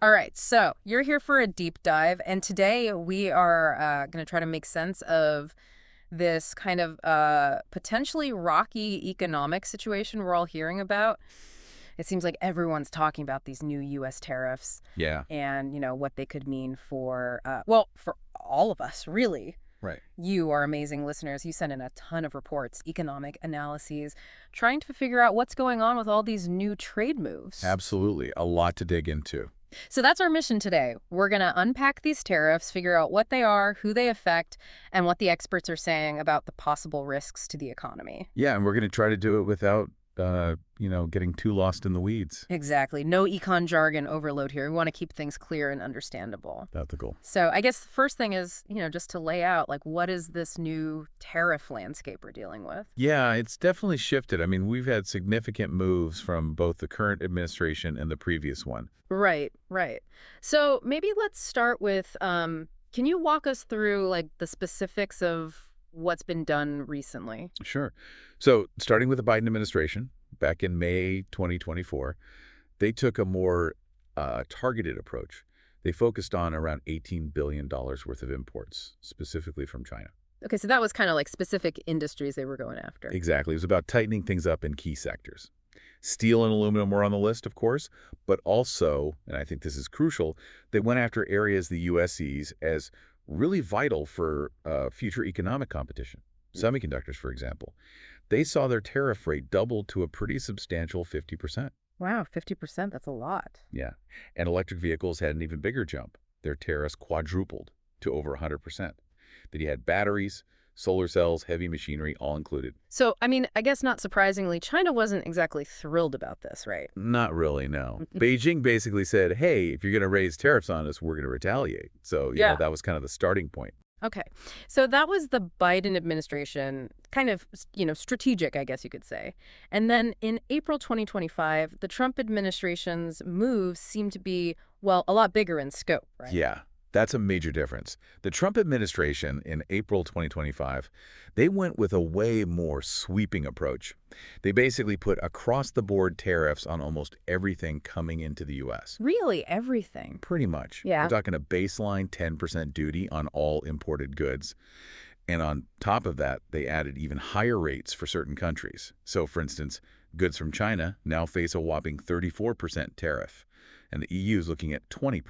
All right, so you're here for a deep dive, and today we are going to try to make sense of this kind of potentially rocky economic situation we're all hearing about. It seems like everyone's talking about these new U.S. tariffs Yeah, and, what they could mean for, well, for all of us, really. right. You are amazing listeners. You send in a ton of reports, economic analyses, trying to figure out what's going on with all these new trade moves. Absolutely. A lot to dig into. So that's our mission today. We're going to unpack these tariffs, figure out what they are, who they affect, and what the experts are saying about the possible risks to the economy. Yeah, and we're going to try to do it without, getting too lost in the weeds. Exactly. No econ jargon overload here. We want to keep things clear and understandable. That's the goal. So I guess the first thing is, just to lay out, like, what is this new tariff landscape we're dealing with? Yeah, it's definitely shifted. I mean, we've had significant moves from both the current administration and the previous one. Right, right. So maybe let's start with, can you walk us through, like, the specifics of what's been done recently? Sure. So, starting with the Biden administration, back in May 2024, they took a more targeted approach. They focused on around $18 billion worth of imports, specifically from China. Okay, so that was kind of like specific industries they were going after. Exactly. It was about tightening things up in key sectors. Steel and aluminum were on the list, of course, but also, and I think this is crucial, they went after areas the U.S. sees as really vital for future economic competition. Semiconductors, for example. They saw their tariff rate double to a pretty substantial 50%. Wow, 50%, that's a lot. Yeah. And electric vehicles had an even bigger jump. Their tariffs quadrupled to over 100%. Then you had batteries, solar cells, heavy machinery, all included. So, I mean, I guess not surprisingly, China wasn't exactly thrilled about this, right? Not really, no. Beijing basically said, hey, if you're going to raise tariffs on us, we're going to retaliate. So, Yeah. that was kind of the starting point. Okay. So that was the Biden administration, kind of, strategic, I guess you could say. And then in April 2025, the Trump administration's moves seemed to be, well, a lot bigger in scope, right? Yeah, that's a major difference. The Trump administration in April 2025, they went with a way more sweeping approach. They basically put across-the-board tariffs on almost everything coming into the U.S. Really, everything. Pretty much. Yeah. We're talking a baseline 10% duty on all imported goods. And on top of that, they added even higher rates for certain countries. So, for instance, goods from China now face a whopping 34% tariff, and the EU is looking at 20%.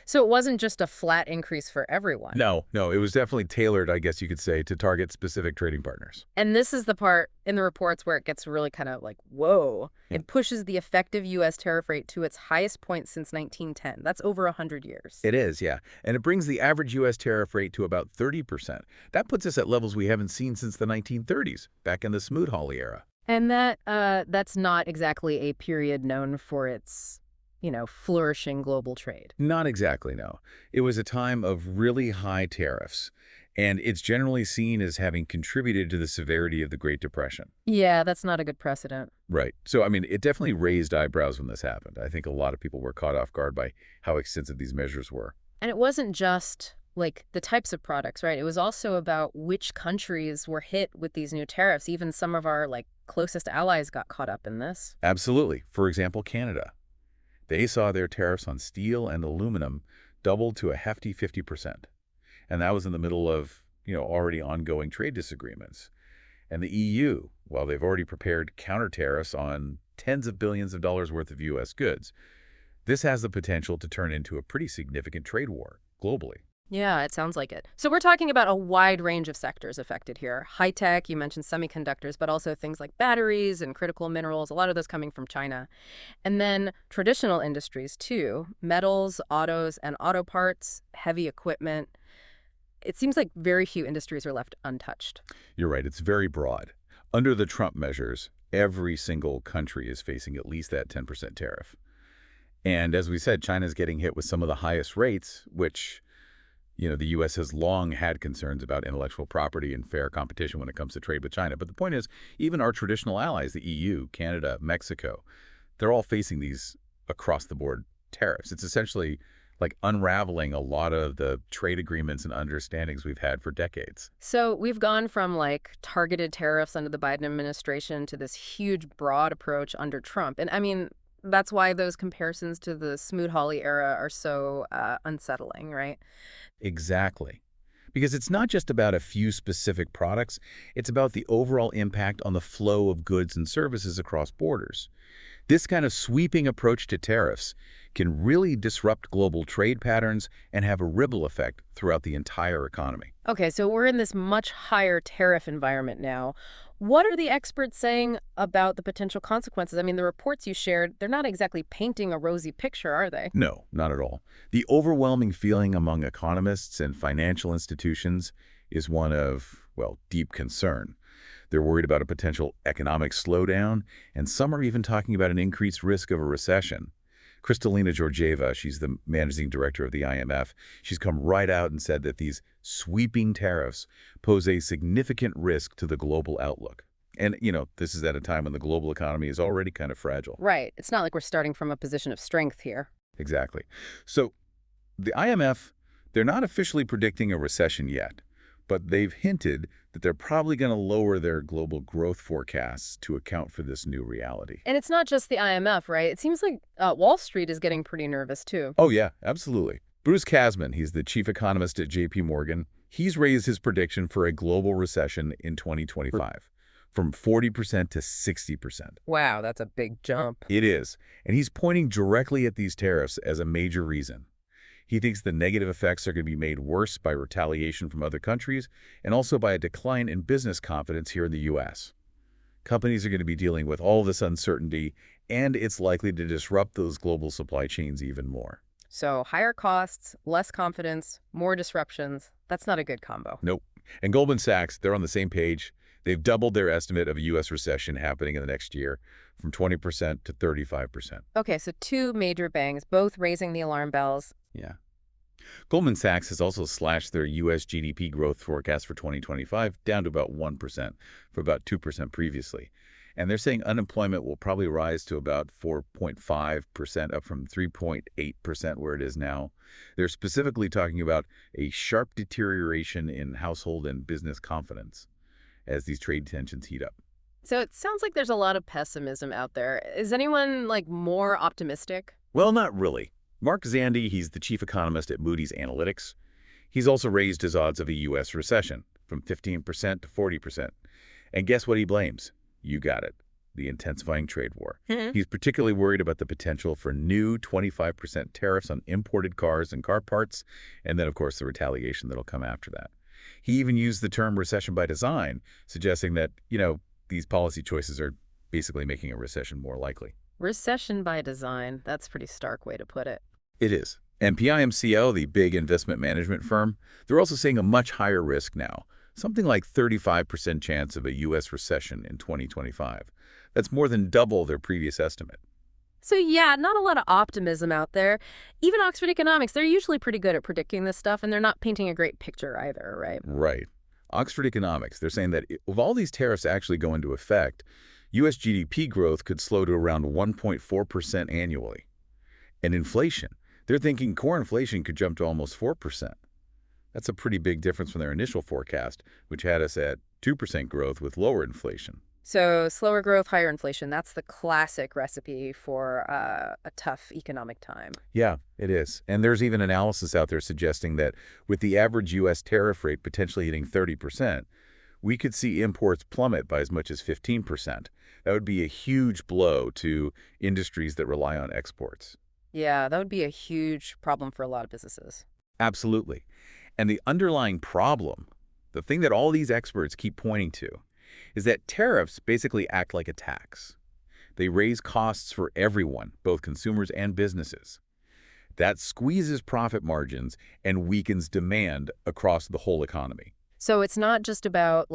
So it wasn't just a flat increase for everyone. No, it was definitely tailored, I guess you could say, to target specific trading partners. And this is the part in the reports where it gets really kind of like, whoa. Yeah. It pushes the effective U.S. tariff rate to its highest point since 1910. That's over 100 years. It is, yeah. And it brings the average U.S. tariff rate to about 30%. That puts us at levels we haven't seen since the 1930s, back in the Smoot-Hawley era. And that's not exactly a period known for its, flourishing global trade. Not exactly, no. It was a time of really high tariffs, and it's generally seen as having contributed to the severity of the Great Depression. Yeah, that's not a good precedent. Right. So, I mean, it definitely raised eyebrows when this happened. I think a lot of people were caught off guard by how extensive these measures were. And it wasn't just like the types of products, right? It was also about which countries were hit with these new tariffs. Even some of our closest allies got caught up in this. Absolutely. For example, Canada. They saw their tariffs on steel and aluminum double to a hefty 50%. And that was in the middle of, already ongoing trade disagreements. And the EU, well, they've already prepared counter tariffs on tens of billions of dollars worth of U.S. goods. This has the potential to turn into a pretty significant trade war globally. Yeah, it sounds like it. So we're talking about a wide range of sectors affected here. High tech, you mentioned semiconductors, but also things like batteries and critical minerals, a lot of those coming from China. And then traditional industries too, metals, autos and auto parts, heavy equipment. It seems like very few industries are left untouched. You're right, it's very broad. Under the Trump measures, every single country is facing at least that 10% tariff. And as we said, China's getting hit with some of the highest rates, which the U.S. has long had concerns about intellectual property and fair competition when it comes to trade with China. But the point is, even our traditional allies, the EU, Canada, Mexico, they're all facing these across-the-board tariffs. It's essentially like unraveling a lot of the trade agreements and understandings we've had for decades. So we've gone from targeted tariffs under the Biden administration to this huge broad approach under Trump. And I mean, That's why those comparisons to the Smoot-Hawley era are so unsettling, right? Exactly. Because it's not just about a few specific products, it's about the overall impact on the flow of goods and services across borders. This kind of sweeping approach to tariffs can really disrupt global trade patterns and have a ripple effect throughout the entire economy. Okay, so we're in this much higher tariff environment now. What are the experts saying about the potential consequences? I mean, the reports you shared, they're not exactly painting a rosy picture, are they? No, not at all. The overwhelming feeling among economists and financial institutions is one of, well, deep concern. They're worried about a potential economic slowdown, and some are even talking about an increased risk of a recession. Kristalina Georgieva, she's the managing director of the IMF, she's come right out and said that these sweeping tariffs pose a significant risk to the global outlook. And, this is at a time when the global economy is already kind of fragile. Right. It's not like we're starting from a position of strength here. Exactly. So the IMF, they're not officially predicting a recession yet, but they've hinted that they're probably going to lower their global growth forecasts to account for this new reality. And it's not just the IMF, right? It seems like Wall Street is getting pretty nervous, too. Oh, yeah, absolutely. Bruce Kasman, he's the chief economist at JPMorgan. He's raised his prediction for a global recession in 2025 from 40% to 60%. Wow, that's a big jump. It is. And he's pointing directly at these tariffs as a major reason. He thinks the negative effects are going to be made worse by retaliation from other countries and also by a decline in business confidence here in the U.S. Companies are going to be dealing with all this uncertainty, and it's likely to disrupt those global supply chains even more. So higher costs, less confidence, more disruptions. That's not a good combo. Nope. And Goldman Sachs, they're on the same page. They've doubled their estimate of a U.S. recession happening in the next year from 20% to 35%. Okay, so two major banks, both raising the alarm bells. Yeah. Goldman Sachs has also slashed their U.S. GDP growth forecast for 2025 down to about 1% from about 2% previously. And they're saying unemployment will probably rise to about 4.5%, up from 3.8% where it is now. They're specifically talking about a sharp deterioration in household and business confidence as these trade tensions heat up. So it sounds like there's a lot of pessimism out there. Is anyone, more optimistic? Well, not really. Mark Zandi, he's the chief economist at Moody's Analytics. He's also raised his odds of a U.S. recession from 15% to 40%. And guess what he blames? You got it. The intensifying trade war. He's particularly worried about the potential for new 25% tariffs on imported cars and car parts, and then, of course, the retaliation that'll come after that. He even used the term recession by design, suggesting that, these policy choices are basically making a recession more likely. Recession by design. That's a pretty stark way to put it. It is. And PIMCO, the big investment management firm, they're also seeing a much higher risk now, something like 35% chance of a U.S. recession in 2025. That's more than double their previous estimate. So yeah, not a lot of optimism out there. Even Oxford Economics, they're usually pretty good at predicting this stuff, and they're not painting a great picture either, right? Right. Oxford Economics, they're saying that if all these tariffs actually go into effect, U.S. GDP growth could slow to around 1.4% annually. And inflation, they're thinking core inflation could jump to almost 4%. That's a pretty big difference from their initial forecast, which had us at 2% growth with lower inflation. So slower growth, higher inflation, that's the classic recipe for a tough economic time. Yeah, it is. And there's even analysis out there suggesting that with the average U.S. tariff rate potentially hitting 30%, we could see imports plummet by as much as 15%. That would be a huge blow to industries that rely on exports. Yeah, that would be a huge problem for a lot of businesses. Absolutely. And the underlying problem, the thing that all these experts keep pointing to, is that tariffs basically act like a tax. They raise costs for everyone, both consumers and businesses. That squeezes profit margins and weakens demand across the whole economy. So it's not just about,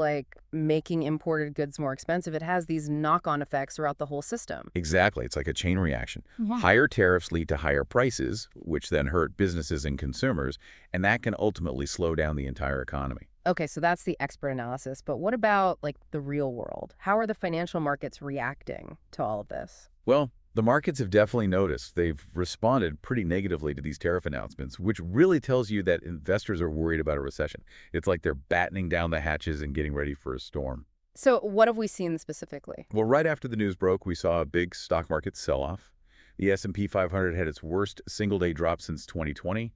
making imported goods more expensive. It has these knock-on effects throughout the whole system. Exactly. It's like a chain reaction. Yeah. Higher tariffs lead to higher prices, which then hurt businesses and consumers, and that can ultimately slow down the entire economy. Okay, so that's the expert analysis. But what about, the real world? How are the financial markets reacting to all of this? Well, the markets have definitely noticed. They've responded pretty negatively to these tariff announcements, which really tells you that investors are worried about a recession. It's like they're battening down the hatches and getting ready for a storm. So what have we seen specifically? Well, right after the news broke, we saw a big stock market sell-off. The S&P 500 had its worst single-day drop since 2020,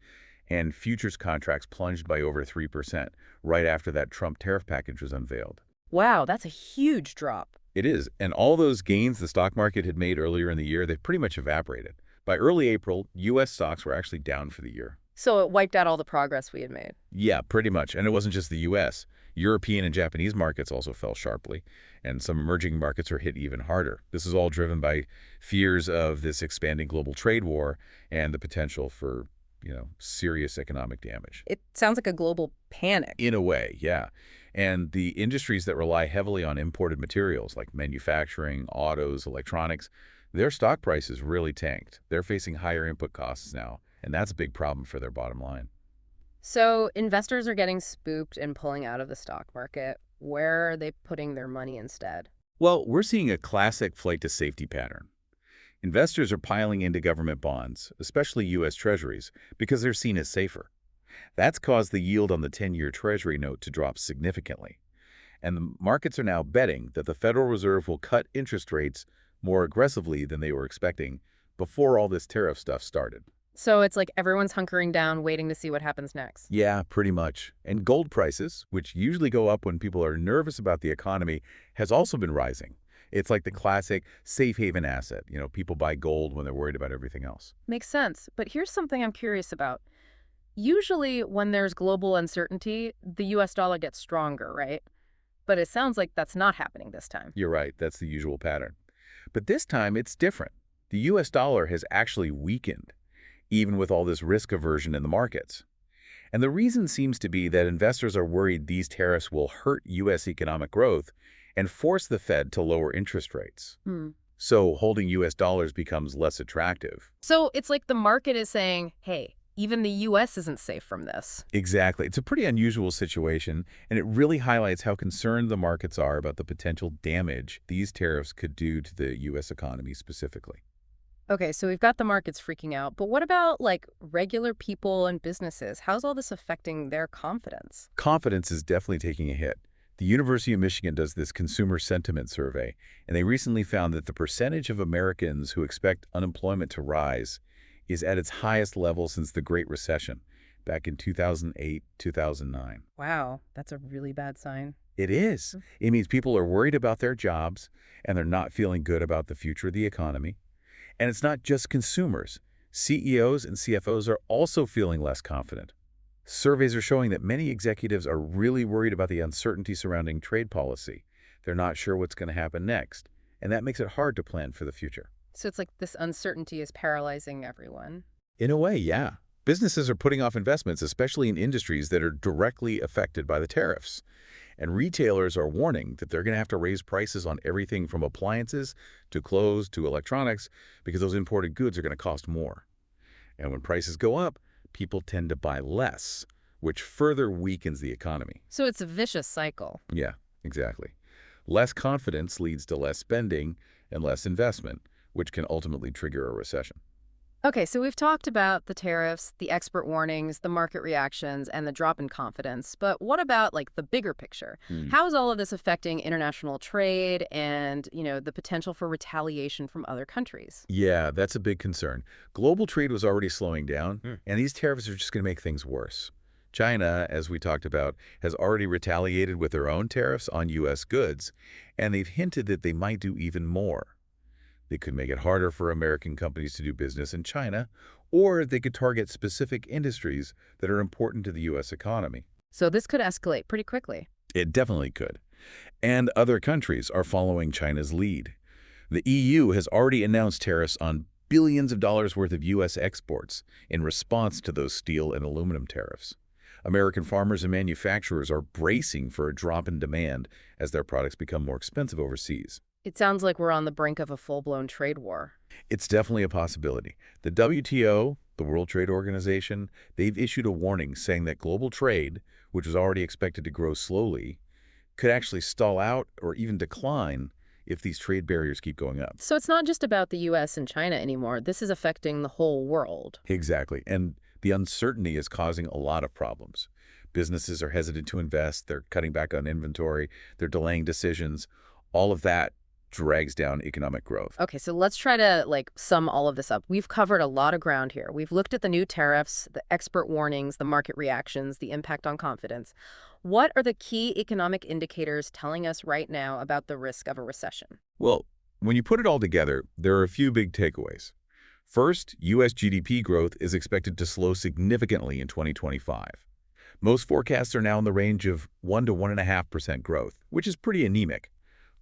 and futures contracts plunged by over 3% right after that Trump tariff package was unveiled. Wow, that's a huge drop. It is, and all those gains the stock market had made earlier in the year, they've pretty much evaporated. By early April, U.S. stocks were actually down for the year. So it wiped out all the progress we had made. Yeah, pretty much. And it wasn't just the U.S. European and Japanese markets also fell sharply, and some emerging markets are hit even harder. This is all driven by fears of this expanding global trade war and the potential for, serious economic damage. It sounds like a global panic. In a way, yeah. And the industries that rely heavily on imported materials like manufacturing, autos, electronics, their stock prices really tanked. They're facing higher input costs now, and that's a big problem for their bottom line. So investors are getting spooked and pulling out of the stock market. Where are they putting their money instead? Well, we're seeing a classic flight to safety pattern. Investors are piling into government bonds, especially U.S. Treasuries, because they're seen as safer. That's caused the yield on the 10-year Treasury note to drop significantly. And the markets are now betting that the Federal Reserve will cut interest rates more aggressively than they were expecting before all this tariff stuff started. So it's like everyone's hunkering down, waiting to see what happens next. Yeah, pretty much. And gold prices, which usually go up when people are nervous about the economy, has also been rising. It's like the classic safe haven asset. People buy gold when they're worried about everything else. Makes sense. But here's something I'm curious about. Usually when there's global uncertainty, the US dollar gets stronger, right? But it sounds like that's not happening this time. You're right. That's the usual pattern. But this time, it's different. The U.S. dollar has actually weakened, even with all this risk aversion in the markets. And the reason seems to be that investors are worried these tariffs will hurt U.S. economic growth and force the Fed to lower interest rates. So holding U.S. dollars becomes less attractive. So it's like the market is saying, hey, even the U.S. isn't safe from this. Exactly. It's a pretty unusual situation, and it really highlights how concerned the markets are about the potential damage these tariffs could do to the U.S. economy specifically. Okay, so we've got the markets freaking out, but what about regular people and businesses? How's all this affecting their confidence? Confidence is definitely taking a hit. The University of Michigan does this consumer sentiment survey, and they recently found that the percentage of Americans who expect unemployment to rise is at its highest level since the Great Recession, back in 2008, 2009. Wow, that's a really bad sign. It is. It means people are worried about their jobs, and they're not feeling good about the future of the economy. And it's not just consumers. CEOs and CFOs are also feeling less confident. Surveys are showing that many executives are really worried about the uncertainty surrounding trade policy. They're not sure what's going to happen next, and that makes it hard to plan for the future. So it's like this uncertainty is paralyzing everyone. In a way, yeah. Businesses are putting off investments, especially in industries that are directly affected by the tariffs. And retailers are warning that they're going to have to raise prices on everything from appliances to clothes to electronics because those imported goods are going to cost more. And when prices go up, people tend to buy less, which further weakens the economy. So it's a vicious cycle. Yeah, exactly. Less confidence leads to less spending and less investment, which can ultimately trigger a recession. Okay, so we've talked about the tariffs, the expert warnings, the market reactions, and the drop in confidence. But what about the bigger picture? How is all of this affecting international trade and, the potential for retaliation from other countries? Yeah, that's a big concern. Global trade was already slowing down, and these tariffs are just going to make things worse. China, as we talked about, has already retaliated with their own tariffs on U.S. goods, and they've hinted that they might do even more. They could make it harder for American companies to do business in China, or they could target specific industries that are important to the U.S. economy. So this could escalate pretty quickly. It definitely could. And other countries are following China's lead. The EU has already announced tariffs on billions of dollars worth of U.S. exports in response to those steel and aluminum tariffs. American farmers and manufacturers are bracing for a drop in demand as their products become more expensive overseas. It sounds like we're on the brink of a full-blown trade war. It's definitely a possibility. The WTO, the World Trade Organization, they've issued a warning saying that global trade, which was already expected to grow slowly, could actually stall out or even decline if these trade barriers keep going up. So it's not just about the U.S. and China anymore. This is affecting the whole world. Exactly. And the uncertainty is causing a lot of problems. Businesses are hesitant to invest. They're cutting back on inventory. They're delaying decisions. All of that drags down economic growth. Okay, so let's try to sum all of this up. We've covered a lot of ground here. We've looked at the new tariffs, the expert warnings, the market reactions, the impact on confidence. What are the key economic indicators telling us right now about the risk of a recession? Well, when you put it all together, there are a few big takeaways. First, U.S. GDP growth is expected to slow significantly in 2025. Most forecasts are now in the range of 1 to 1.5% growth, which is pretty anemic.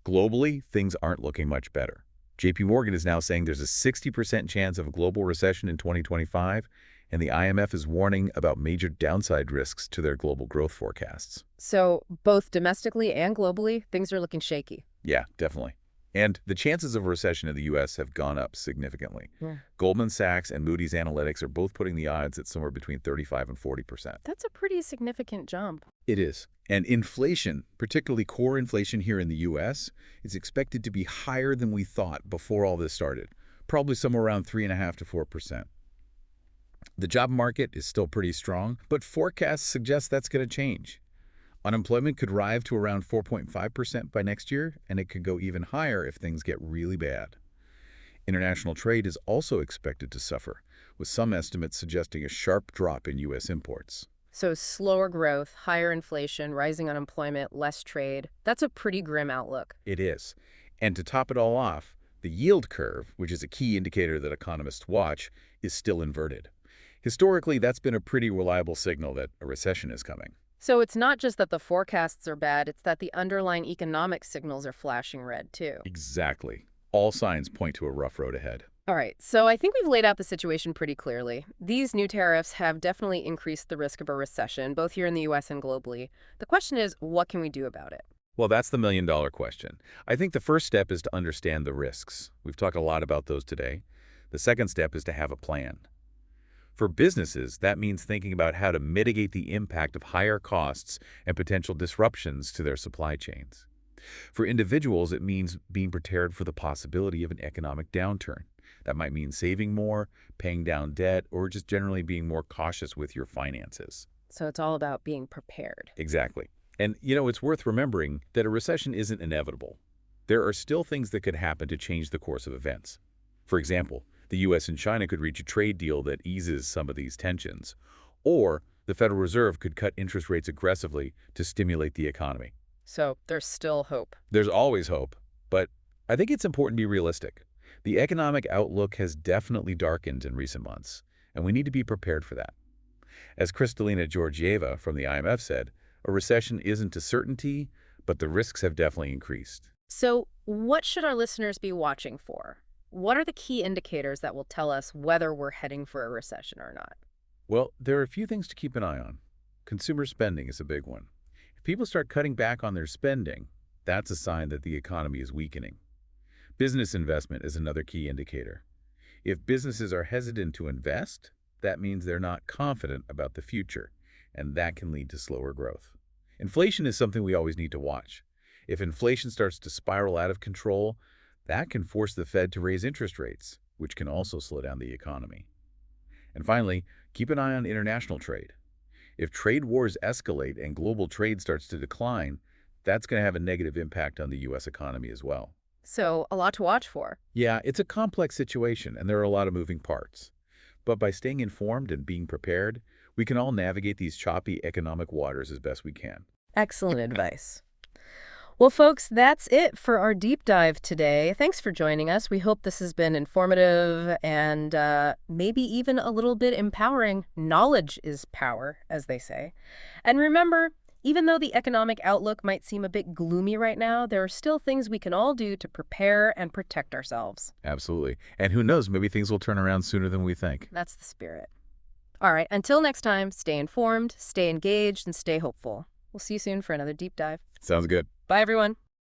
Globally, things aren't looking much better. JPMorgan is now saying there's a 60% chance of a global recession in 2025, and the IMF is warning about major downside risks to their global growth forecasts. So both domestically and globally, things are looking shaky. Yeah, definitely. And the chances of a recession in the U.S. have gone up significantly. Yeah. Goldman Sachs and Moody's Analytics are both putting the odds at somewhere between 35 and 40%. That's a pretty significant jump. It is. And inflation, particularly core inflation here in the U.S., is expected to be higher than we thought before all this started, probably somewhere around 3.5 to 4%. The job market is still pretty strong, but forecasts suggest that's going to change. Unemployment could rise to around 4.5% by next year, and it could go even higher if things get really bad. International trade is also expected to suffer, with some estimates suggesting a sharp drop in U.S. imports. So slower growth, higher inflation, rising unemployment, less trade. That's a pretty grim outlook. It is. And to top it all off, the yield curve, which is a key indicator that economists watch, is still inverted. Historically, that's been a pretty reliable signal that a recession is coming. So it's not just that the forecasts are bad, it's that the underlying economic signals are flashing red, too. Exactly. All signs point to a rough road ahead. All right, so I think we've laid out the situation pretty clearly. These new tariffs have definitely increased the risk of a recession, both here in the U.S. and globally. The question is, what can we do about it? Well, that's the million-dollar question. I think the first step is to understand the risks. We've talked a lot about those today. The second step is to have a plan. For businesses, that means thinking about how to mitigate the impact of higher costs and potential disruptions to their supply chains. For individuals, it means being prepared for the possibility of an economic downturn. That might mean saving more, paying down debt, or just generally being more cautious with your finances. So it's all about being prepared. Exactly. And, it's worth remembering that a recession isn't inevitable. There are still things that could happen to change the course of events. For example, the U.S. and China could reach a trade deal that eases some of these tensions, or the Federal Reserve could cut interest rates aggressively to stimulate the economy. So there's still hope. There's always hope, but I think it's important to be realistic. The economic outlook has definitely darkened in recent months, and we need to be prepared for that. As Kristalina Georgieva from the IMF said, a recession isn't a certainty, but the risks have definitely increased. So what should our listeners be watching for? What are the key indicators that will tell us whether we're heading for a recession or not? Well, there are a few things to keep an eye on. Consumer spending is a big one. If people start cutting back on their spending, that's a sign that the economy is weakening. Business investment is another key indicator. If businesses are hesitant to invest, that means they're not confident about the future, and that can lead to slower growth. Inflation is something we always need to watch. If inflation starts to spiral out of control, that can force the Fed to raise interest rates, which can also slow down the economy. And finally, keep an eye on international trade. If trade wars escalate and global trade starts to decline, that's going to have a negative impact on the U.S. economy as well. So a lot to watch for. Yeah, it's a complex situation, and there are a lot of moving parts. But by staying informed and being prepared, we can all navigate these choppy economic waters as best we can. Excellent advice. Well, folks, that's it for our deep dive today. Thanks for joining us. We hope this has been informative and maybe even a little bit empowering. Knowledge is power, as they say. And remember, even though the economic outlook might seem a bit gloomy right now, there are still things we can all do to prepare and protect ourselves. Absolutely. And who knows, maybe things will turn around sooner than we think. That's the spirit. All right, until next time, stay informed, stay engaged, and stay hopeful. We'll see you soon for another deep dive. Sounds good. Bye, everyone.